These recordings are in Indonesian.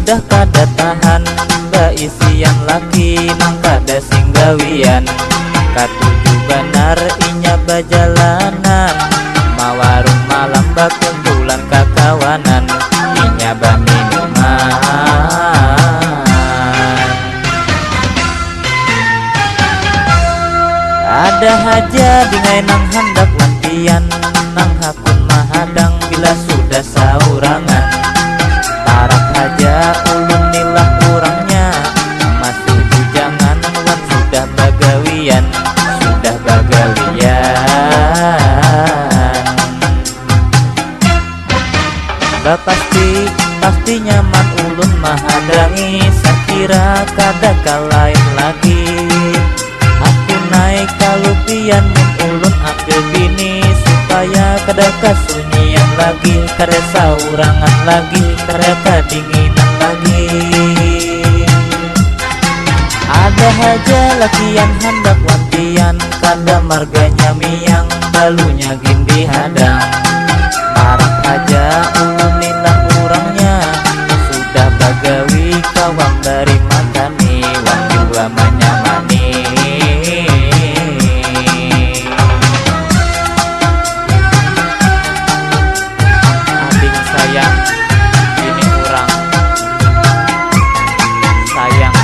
sudah kada tahan isian laki nang kada singgawian. Katuju benar inya bajalanan, mawarung malam bakumpulan kakawanan, inya baminuman. Ada haja dingai nang hendak lantian, nang hakun mahadang bila sudah saurangan. Parak haja ulun nilah kurangnya, masih bujangan wan sudah bagawian, sudah bagawian. Pasti nyaman ulun mahadangi, sakira kada kalain lagi. Aku naik kalupian mun ulun ambil bini, supaya kada kasunyian lagi, kada saurangan lagi, kada kadinginan lagi. Ada haja lakian hendak wantian, kada marganya miang, balunya gindi hadang. Parak haja ulun nilang kurangnya, sudah bagawi kawang dari makani, wang jua manyamani. Ading sayang, ini kurang sayang.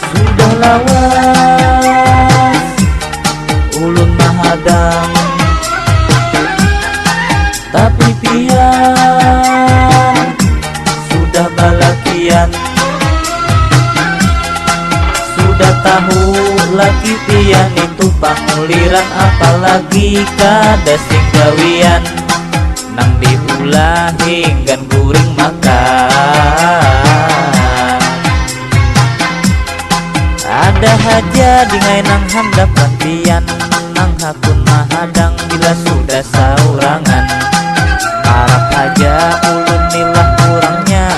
Sudah lawas ulun mahadang, tapi pian sudah balakian. Sudah tahu lagi pian itu panguliran, apalagi kada singgawian. Nang diulah hinggan guring makan. Ada haja dingai nang handap lantian, nang hakun mahadang bila sudah saurangan. Harap haja ulun nilah kurangnya,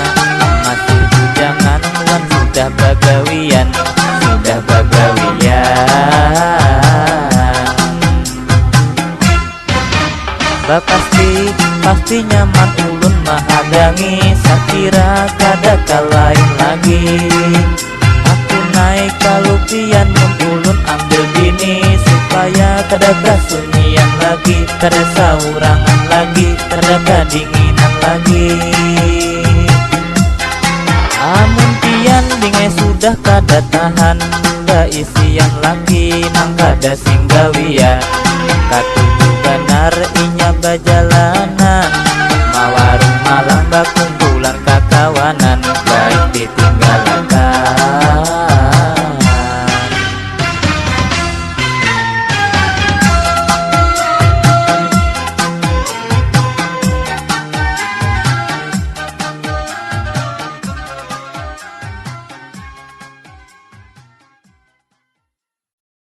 masih bujangan wan sudah bagawian, sudah bagawian. Pasti nyaman ulun mahadangi, sakira kada kalain lagi. Naik kalupian mun ulun ambil bini, supaya kada kasunyian lagi, kada saurangan lagi, kada kadinginan lagi. Amun pian dingai sudah kada tahan isian laki nang kada singgawian. Katuju benar inya bajalanan, mawarung malam bakum